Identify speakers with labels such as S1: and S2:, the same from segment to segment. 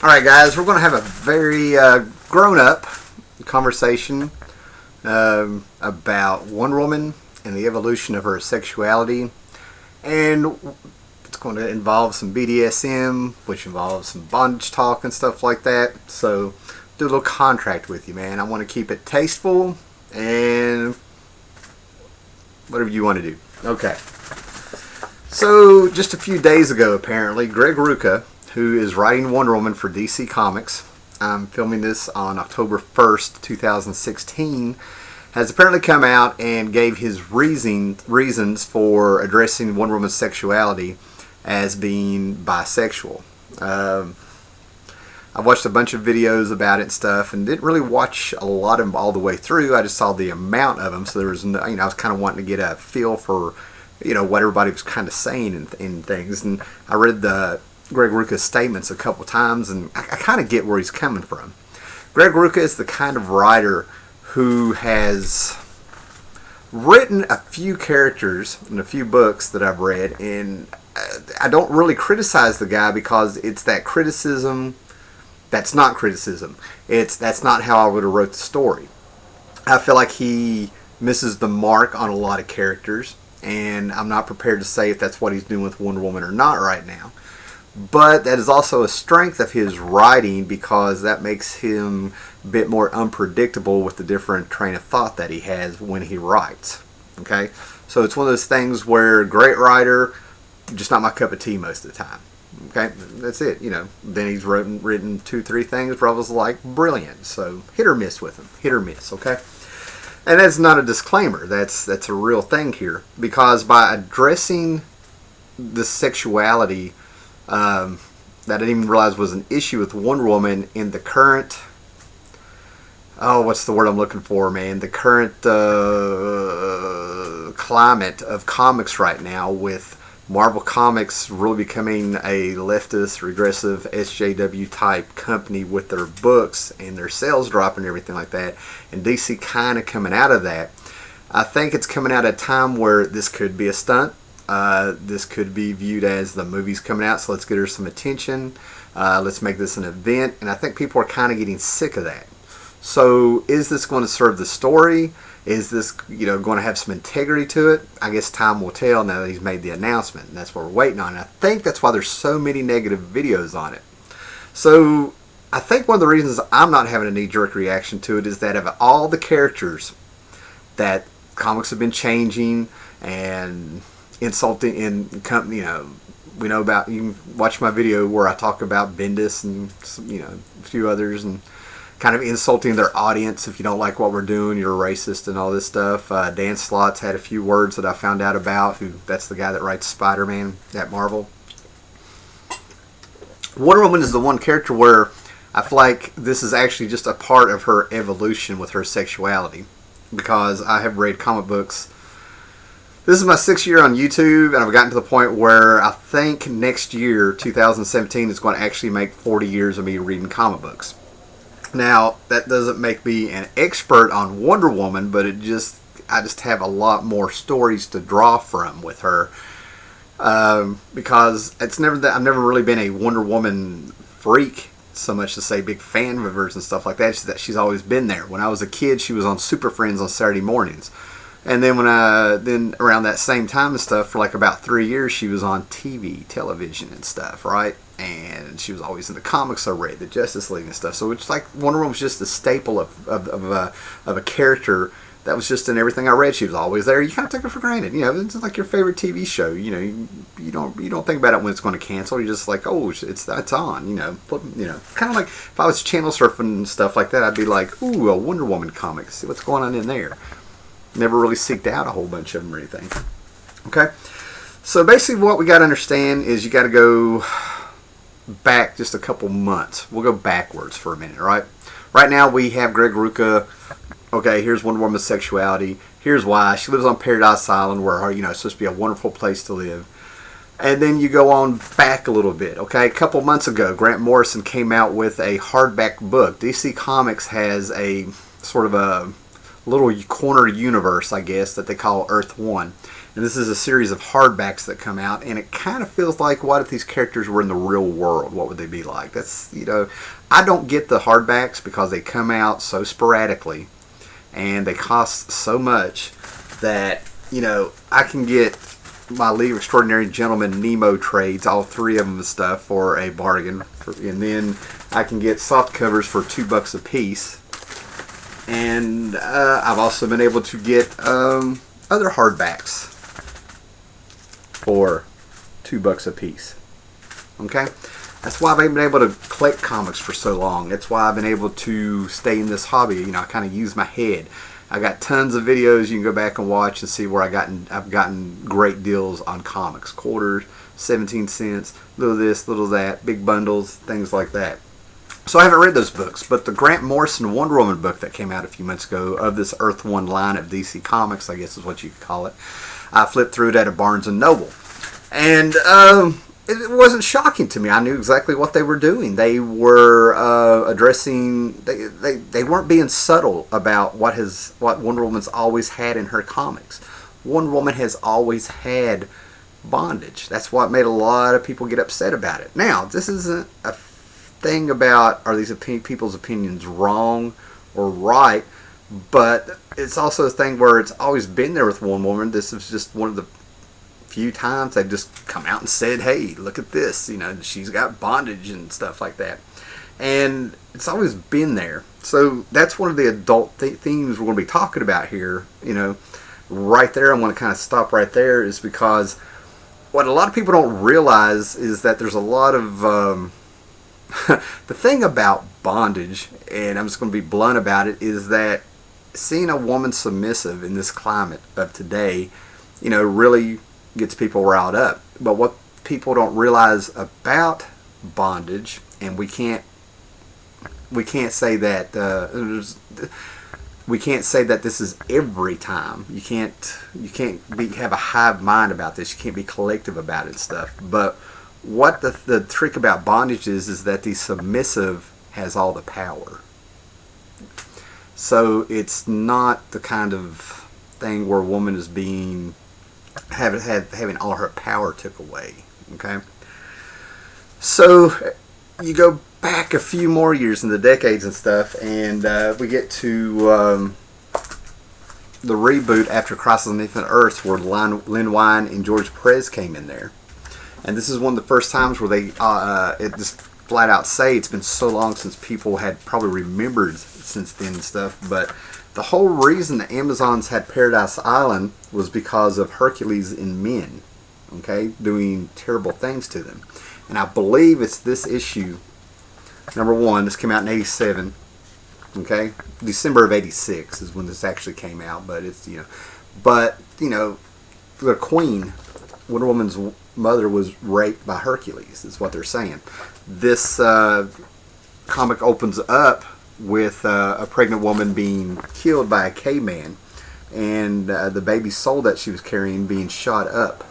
S1: Alright guys, we're going to have a very grown-up conversation about Wonder Woman and the evolution of her sexuality. And it's going to involve some BDSM, which involves some bondage talk and stuff like that. So, do a little contract with you, man. I want to keep it tasteful and whatever you want to do. Okay. So, just a few days ago, apparently, Greg Rucka, who is writing Wonder Woman for DC Comics, I'm filming this on October 1st, 2016, has apparently come out and gave his reasons for addressing Wonder Woman's sexuality as being bisexual. I watched a bunch of videos about it and stuff, and didn't really watch a lot of them all the way through. I just saw the amount of them, so there was no, I was kind of wanting to get a feel for, what everybody was kind of saying and things. And I read the Greg Rucka's statements a couple times, and I kind of get where he's coming from. Greg Rucka is the kind of writer who has written a few characters in a few books that I've read, and I don't really criticize the guy because it's that criticism that's not criticism. That's not how I would have wrote the story. I feel like he misses the mark on a lot of characters, and I'm not prepared to say if that's what he's doing with Wonder Woman or not right now. But that is also a strength of his writing, because that makes him a bit more unpredictable with the different train of thought that he has when he writes. Okay? So it's one of those things where great writer, just not my cup of tea most of the time. Okay? That's it. Then he's written 2-3 things where I was like, brilliant. So hit or miss with him. Hit or miss. Okay? And that's not a disclaimer. That's a real thing here. Because by addressing the sexuality that I didn't even realize was an issue with Wonder Woman in the current, what's the word I'm looking for, man? The current climate of comics right now, with Marvel Comics really becoming a leftist, regressive, SJW type company with their books and their sales dropping and everything like that, and DC kind of coming out of that. I think it's coming out at a time where this could be a stunt. This could be viewed as the movie's coming out, so let's get her some attention. Let's make this an event. And I think people are kind of getting sick of that. So is this going to serve the story? Is this going to have some integrity to it? I guess time will tell now that he's made the announcement. And that's what we're waiting on. And I think that's why there's so many negative videos on it. So I think one of the reasons I'm not having a knee-jerk reaction to it is that of all the characters that comics have been changing and insulting in company, we know about, you can watch my video where I talk about Bendis and a few others, and kind of insulting their audience. If you don't like what we're doing, you're a racist and all this stuff. Dan Slott's had a few words that I found out about, that's the guy that writes Spider-Man at Marvel. Wonder Woman is the one character where I feel like this is actually just a part of her evolution with her sexuality, because I have read comic books. This is my 6th year on YouTube, and I've gotten to the point where I think next year, 2017, is going to actually make 40 years of me reading comic books. Now, that doesn't make me an expert on Wonder Woman, but I just have a lot more stories to draw from with her, because I've never really been a Wonder Woman freak, so much to say big fan of hers and stuff like that. She's always been there. When I was a kid, she was on Super Friends on Saturday mornings. And then then around that same time and stuff, for like about 3 years, she was on television and stuff, right? And she was always in the comics I read, the Justice League and stuff. So it's like Wonder Woman was just a staple of a character that was just in everything I read. She was always there. You kind of take her for granted. It's like your favorite TV show. You don't think about it when it's going to cancel. You're just like, oh, that's on. Kind of like if I was channel surfing and stuff like that, I'd be like, ooh, a Wonder Woman comic. See what's going on in there. Never really seeked out a whole bunch of them or anything. Okay? So basically what we got to understand is you got to go back just a couple months. We'll go backwards for a minute, right? Right now we have Greg Rucka. Okay, here's Wonder Woman's sexuality. Here's why. She lives on Paradise Island, where it's supposed to be a wonderful place to live. And then you go on back a little bit, okay? A couple months ago, Grant Morrison came out with a hardback book. DC Comics has a sort of a little corner universe, I guess, that they call Earth 1. And this is a series of hardbacks that come out, and it kind of feels like, what if these characters were in the real world? What would they be like? That's, I don't get the hardbacks because they come out so sporadically, and they cost so much that, I can get my League of Extraordinary Gentlemen Nemo trades, all 3 of them and stuff, for a bargain. And then I can get soft covers for $2 a piece. And I've also been able to get other hardbacks for $2 a piece. Okay? That's why I've been able to collect comics for so long. That's why I've been able to stay in this hobby. I kind of use my head. I got tons of videos you can go back and watch and see where I've gotten great deals on comics. Quarters, 17 cents, little this, little that, big bundles, things like that. So I haven't read those books, but the Grant Morrison Wonder Woman book that came out a few months ago of this Earth One line of DC Comics, I guess is what you could call it, I flipped through it at a Barnes & Noble. And it wasn't shocking to me. I knew exactly what they were doing. They were addressing. They weren't being subtle about what Wonder Woman's always had in her comics. Wonder Woman has always had bondage. That's what made a lot of people get upset about it. Now, this isn't a thing about are these people's opinions wrong or right, but it's also a thing where it's always been there with Wonder Woman. This is just one of the few times they've just come out and said, hey, look at this, she's got bondage and stuff like that. And it's always been there. So that's one of the adult themes we're going to be talking about here. Right there, I'm going to kind of stop right there, is because what a lot of people don't realize is that there's a lot of the thing about bondage, and I'm just going to be blunt about it, is that seeing a woman submissive in this climate of today, really gets people riled up. But what people don't realize about bondage, and we can't say that this is every time. You can't have a hive mind about this. You can't be collective about it and stuff. But what the trick about bondage is that the submissive has all the power. So it's not the kind of thing where a woman is being having all her power took away. Okay, so you go back a few more years in the decades and stuff, and we get to the reboot after Crisis on Infinite Earths, where Len Wein and George Perez came in there, and this is one of the first times where they it just flat out say it's been so long since people had probably remembered since then and stuff, but the whole reason the Amazons had Paradise Island was because of Hercules and men, okay, doing terrible things to them. And I believe it's this issue, number 1, this came out in 87, okay, December of 86 is when this actually came out, but it's, the Queen, Wonder Woman's mother, was raped by Hercules, is what they're saying. This comic opens up with a pregnant woman being killed by a caveman, and the baby soul that she was carrying being shot up.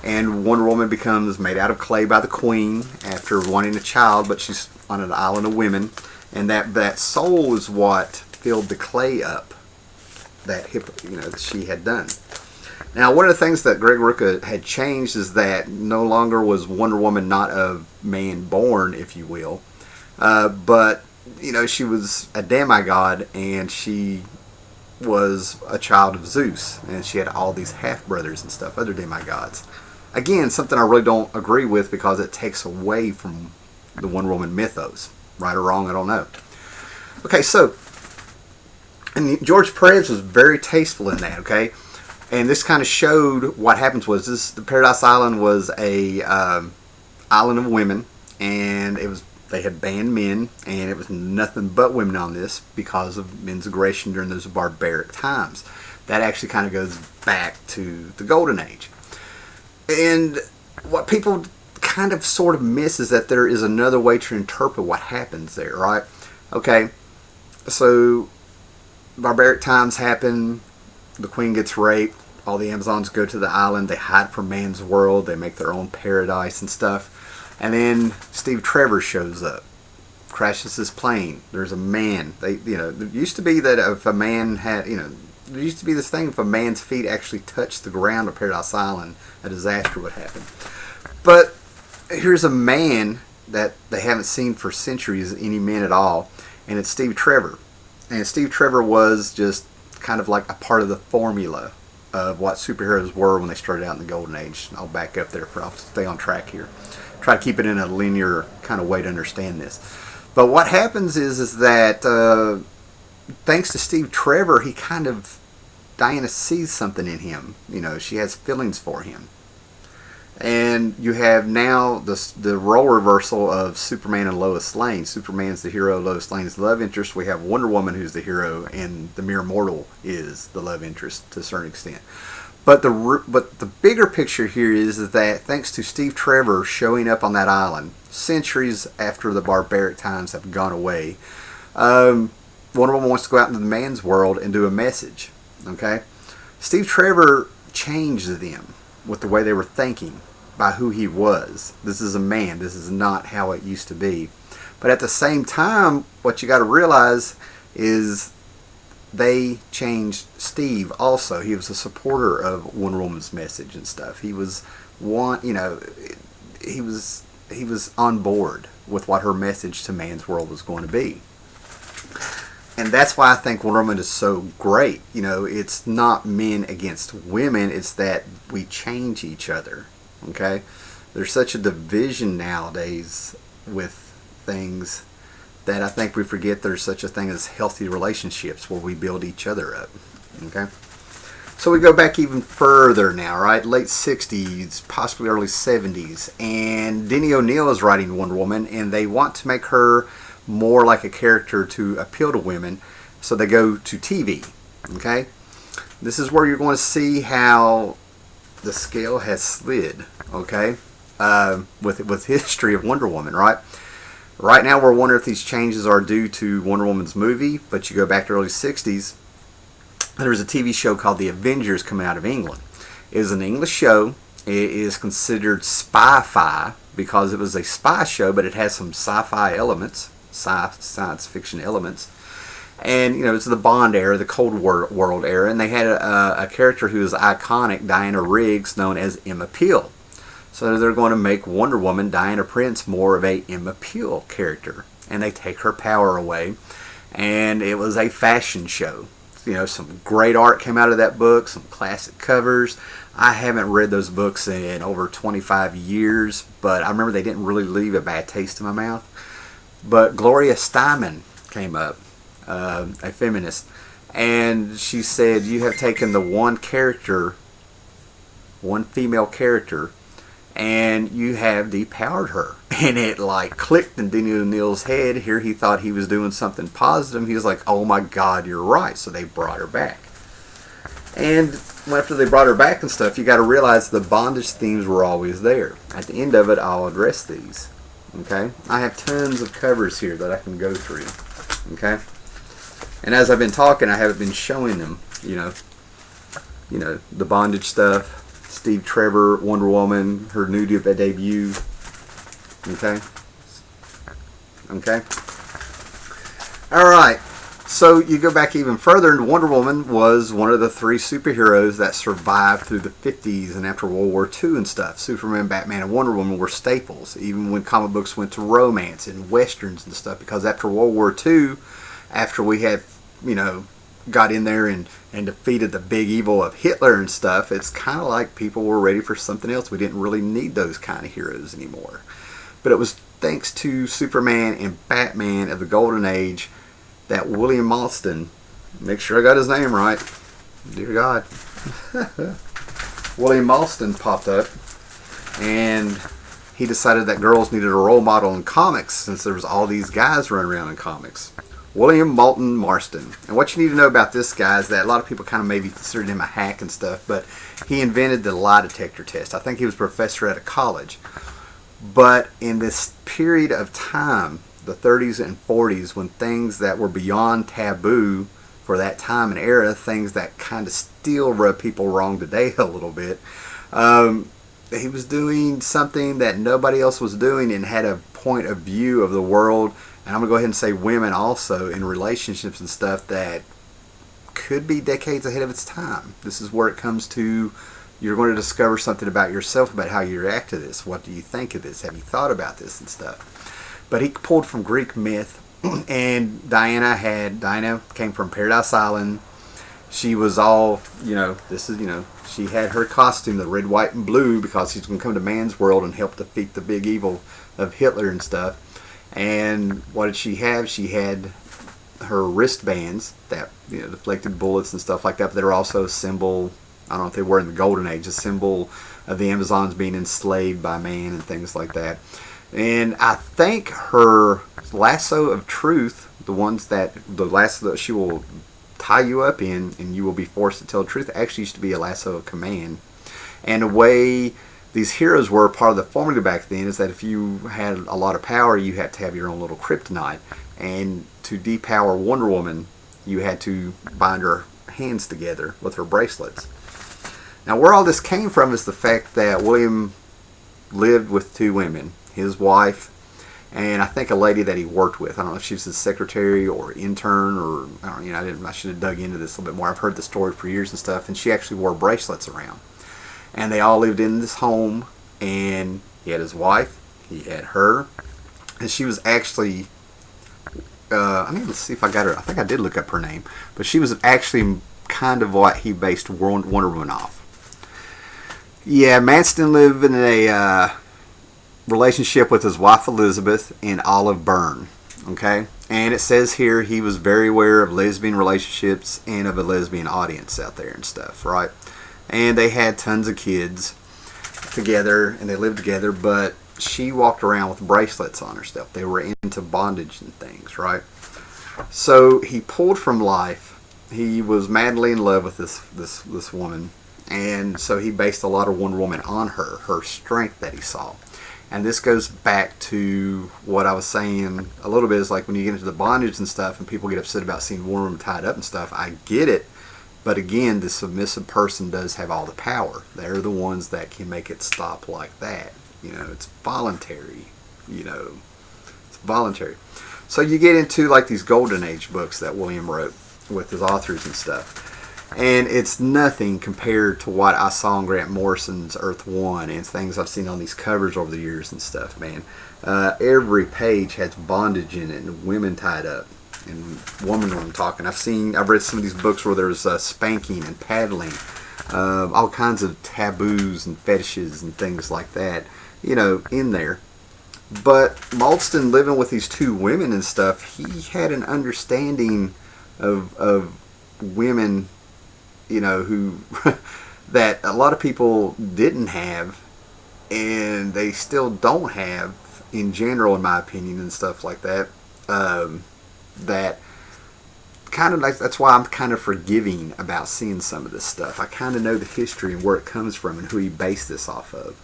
S1: And Wonder Woman becomes made out of clay by the Queen after wanting a child, but she's on an island of women, and that soul is what filled the clay up that she had done. Now, one of the things that Greg Rucka had changed is that no longer was Wonder Woman not of man born, if you will, but she was a demigod, and she was a child of Zeus, and she had all these half-brothers and stuff, other demigods. Again, something I really don't agree with, because it takes away from the Wonder Woman mythos. Right or wrong, I don't know. Okay, so, and George Perez was very tasteful in that, okay? And this kind of showed what happens was the Paradise Island was a island of women, and they had banned men, and it was nothing but women on this because of men's aggression during those barbaric times. That actually kind of goes back to the Golden Age. And what people kind of sort of miss is that there is another way to interpret what happens there, right? Okay, so barbaric times happen, the Queen gets raped, all the Amazons go to the island, they hide from man's world, they make their own paradise and stuff. And then Steve Trevor shows up, crashes his plane. There's a man. There used to be that if a man had, there used to be this thing, if a man's feet actually touched the ground of Paradise Island, a disaster would happen. But here's a man that they haven't seen for centuries, any men at all, and it's Steve Trevor. And Steve Trevor was just kind of like a part of the formula of what superheroes were when they started out in the Golden Age. I'll back up there, I'll stay on track here. Try to keep it in a linear kind of way to understand this. But what happens is that thanks to Steve Trevor, he kind of, Diana sees something in him. You know, she has feelings for him. And you have now the role reversal of Superman and Lois Lane. Superman's the hero, Lois Lane is the love interest. We have Wonder Woman who's the hero, and the mere mortal is the love interest to a certain extent. But the bigger picture here is that thanks to Steve Trevor showing up on that island, centuries after the barbaric times have gone away, Wonder Woman wants to go out into the man's world and do a message. Okay, Steve Trevor changed them with the way they were thinking by who he was. This is a man. This is not how it used to be. But at the same time, what you got to realize is they changed Steve also. He was a supporter of Wonder Woman's message and stuff. He was he was on board with what her message to man's world was going to be. And that's why I think Wonder Woman is so great. You know, it's not men against women. It's that we change each other. Okay? There's such a division nowadays with things that I think we forget there's such a thing as healthy relationships where we build each other up. Okay? So we go back even further now, right? Late 60s, possibly early 70s. And Denny O'Neil is writing Wonder Woman, and they want to make her more like a character to appeal to women, so they go to TV. Okay, this is where you're going to see how the scale has slid. Okay, with history of Wonder Woman. Right now we're wondering if these changes are due to Wonder Woman's movie, but you go back to early 60s, there was a TV show called The Avengers coming out of England. It is an English show. It is considered spy-fi because it was a spy show, but it has some sci-fi elements, science fiction elements. And, you know, it's the Bond era, the Cold World era, and they had a character who is iconic, Diana Riggs, known as Emma Peel. So they're going to make Wonder Woman, Diana Prince, more of a Emma Peel character. And they take her power away. And it was a fashion show. You know, some great art came out of that book, some classic covers. I haven't read those books in over 25 years, but I remember they didn't really leave a bad taste in my mouth. But Gloria Steinem came up, a feminist, and she said, you have taken the one character, one female character, and you have depowered her. And it like clicked in Denny O'Neil's head. Here he thought he was doing something positive. He was like, oh my God, you're right. So they brought her back. And after they brought her back and stuff, you got to realize the bondage themes were always there. At the end of it, I'll address these. Okay? I have tons of covers here that I can go through. Okay? And as I've been talking, I haven't been showing them, you know, the bondage stuff. Steve Trevor, Wonder Woman, her new debut. Okay? Okay? Alright. So you go back even further, and Wonder Woman was one of the three superheroes that survived through the 50s and after World War II and stuff. Superman, Batman, and Wonder Woman were staples, even when comic books went to romance and westerns and stuff, because after World War II, after we had, you know, got in there and defeated the big evil of Hitler and stuff, it's kind of like people were ready for something else. We didn't really need those kind of heroes anymore. But it was thanks to Superman and Batman of the Golden Age that William Malston, make sure I got his name right, dear God, William Malston popped up, and he decided that girls needed a role model in comics since there was all these guys running around in comics. William Moulton Marston. And what you need to know about this guy is that a lot of people kind of maybe considered him a hack and stuff, but he invented the lie detector test. I think he was a professor at a college. But in this period of time, the 30s and 40s, when things that were beyond taboo for that time and era, things that kind of still rub people wrong today a little bit, he was doing something that nobody else was doing and had a point of view of the world, and I'm going to go ahead and say women also, in relationships and stuff, that could be decades ahead of its time. This is where it comes to, you're going to discover something about yourself, about how you react to this. What do you think of this? Have you thought about this and stuff? But he pulled from Greek myth, and Diana came from Paradise Island. She was all, she had her costume, the red, white, and blue, because she's going to come to man's world and help defeat the big evil of Hitler and stuff. And what did she have? She had her wristbands that deflected bullets and stuff like that, but they were also a symbol, I don't know if they were in the Golden Age, a symbol of the Amazons being enslaved by man and things like that. And I think her lasso of truth, the lasso that she will tie you up in and you will be forced to tell the truth, actually used to be a lasso of command. And the way these heroes were, part of the formula back then is that if you had a lot of power, you had to have your own little kryptonite. And to depower Wonder Woman, you had to bind her hands together with her bracelets. Now, where all this came from is the fact that William lived with two women, his wife and I think a lady that he worked with. I don't know if she was his secretary or intern, or I don't know, I should have dug into this a little bit more. I've heard the story for years and stuff, and she actually wore bracelets around. And they all lived in this home, and he had his wife, he had her, and she was actually, I need to see if I got her, I think I did look up her name, but she was actually kind of what he based Wonder Woman off. Yeah, Manston lived in a relationship with his wife Elizabeth and Olive Byrne. Okay, and it says here he was very aware of lesbian relationships and of a lesbian audience out there and stuff, right? And they had tons of kids together and they lived together, but she walked around with bracelets on her stuff. They were into bondage and things, right? So he pulled from life. He was madly in love with this woman, and so he based a lot of Wonder Woman on her strength that he saw. And this goes back to what I was saying a little bit, is like when you get into the bondage and stuff and people get upset about seeing Wonder Woman tied up and stuff, I get it. But again, the submissive person does have all the power. They're the ones that can make it stop like that. It's voluntary. It's voluntary. So you get into like these Golden Age books that William wrote with his authors and stuff. And it's nothing compared to what I saw in Grant Morrison's Earth One and things I've seen on these covers over the years and stuff, man. Every page has bondage in it and women tied up. And woman when I'm talking. I've read some of these books where there's spanking and paddling, all kinds of taboos and fetishes and things like that, in there. But Malston, living with these two women and stuff, he had an understanding of women, who that a lot of people didn't have, and they still don't have in general, in my opinion, and stuff like that. That kind of like, that's why I'm kind of forgiving about seeing some of this stuff. I kind of know the history and where it comes from and who he based this off of.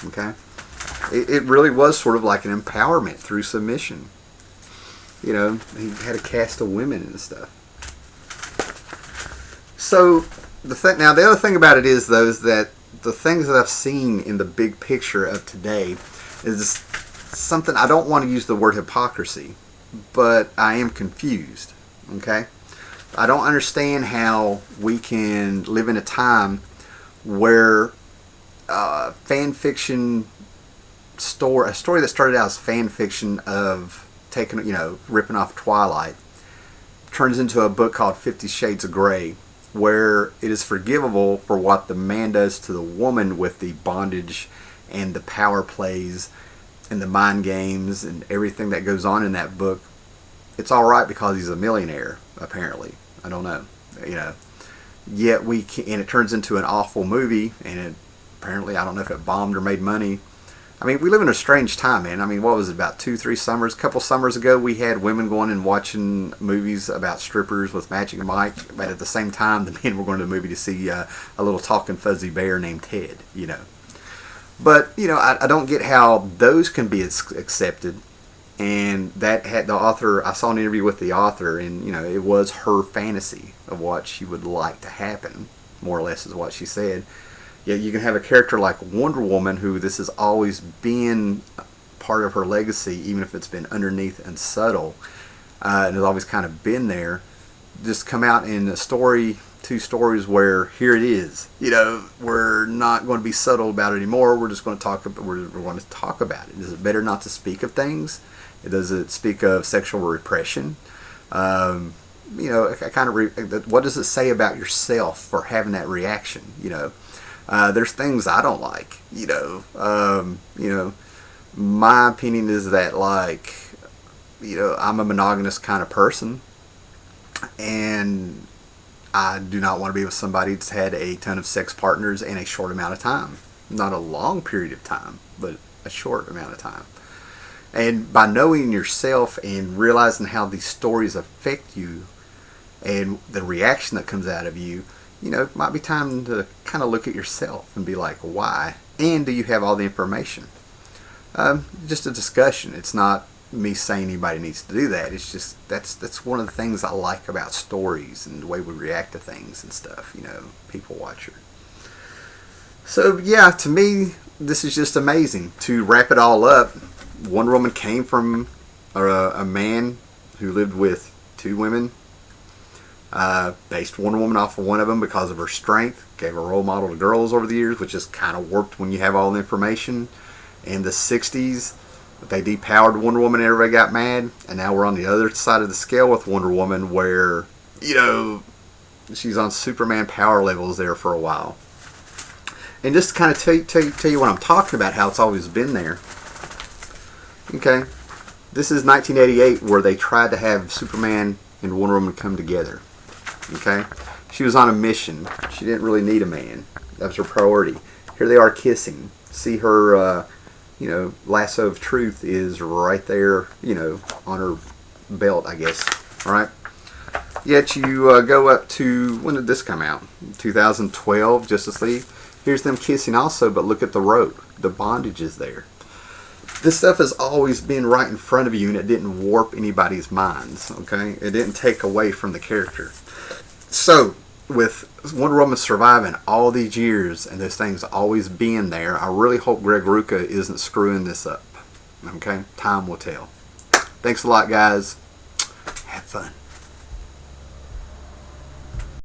S1: Okay, it really was sort of like an empowerment through submission. He had a cast of women and stuff. So the other thing about it is, though, is that the things that I've seen in the big picture of today is something, I don't want to use the word hypocrisy, but I am confused. Okay, I don't understand how we can live in a time where fan fiction a story that started out as fan fiction of ripping off Twilight, turns into a book called 50 Shades of Grey, where it is forgivable for what the man does to the woman with the bondage and the power plays and the mind games and everything that goes on in that book. It's all right because he's a millionaire, apparently. I don't know, Yet and it turns into an awful movie, and it apparently, I don't know if it bombed or made money. I mean, we live in a strange time, man. I mean, what was it, about 2-3 summers? A couple summers ago, we had women going and watching movies about strippers with Magic Mike, but at the same time, the men were going to the movie to see a little talking fuzzy bear named Ted, But, I don't get how those can be accepted. And that had the author, I saw an interview with the author, and, it was her fantasy of what she would like to happen, more or less is what she said. Yeah, you can have a character like Wonder Woman, who this has always been part of her legacy, even if it's been underneath and subtle, and has always kind of been there. just come out in a story, 2 stories where here it is. We're not going to be subtle about it anymore. We're just going to talk. We're going to talk about it. Is it better not to speak of things? Does it speak of sexual repression? What does it say about yourself for having that reaction? There's things I don't like. My opinion is that, like, I'm a monogamous kind of person, and I do not want to be with somebody that's had a ton of sex partners in a short amount of time. Not a long period of time, but a short amount of time. And by knowing yourself and realizing how these stories affect you and the reaction that comes out of you, it might be time to kind of look at yourself and be like, why? And do you have all the information? Just a discussion. It's not me saying anybody needs to do that. It's just that's one of the things I like about stories and the way we react to things and stuff. People watcher. So yeah, to me, this is just amazing. To wrap it all up, Wonder Woman came from a man who lived with 2 women. Based Wonder Woman off of one of them because of her strength. Gave a role model to girls over the years, which is kind of warped when you have all the information. In the 60s, they depowered Wonder Woman and everybody got mad. And now we're on the other side of the scale with Wonder Woman where, she's on Superman power levels there for a while. And just to kind of tell you what I'm talking about, how it's always been there. Okay, this is 1988 where they tried to have Superman and Wonder Woman come together. Okay, she was on a mission. She didn't really need a man. That was her priority. Here they are kissing. See her, lasso of truth is right there, on her belt, I guess. All right. Yet you go up to, when did this come out? 2012, Justice League. Here's them kissing also, but look at the rope. The bondage is there. This stuff has always been right in front of you, and it didn't warp anybody's minds, okay? It didn't take away from the character. So, with Wonder Woman surviving all these years and those things always being there, I really hope Greg Rucka isn't screwing this up, okay? Time will tell. Thanks a lot, guys. Have fun.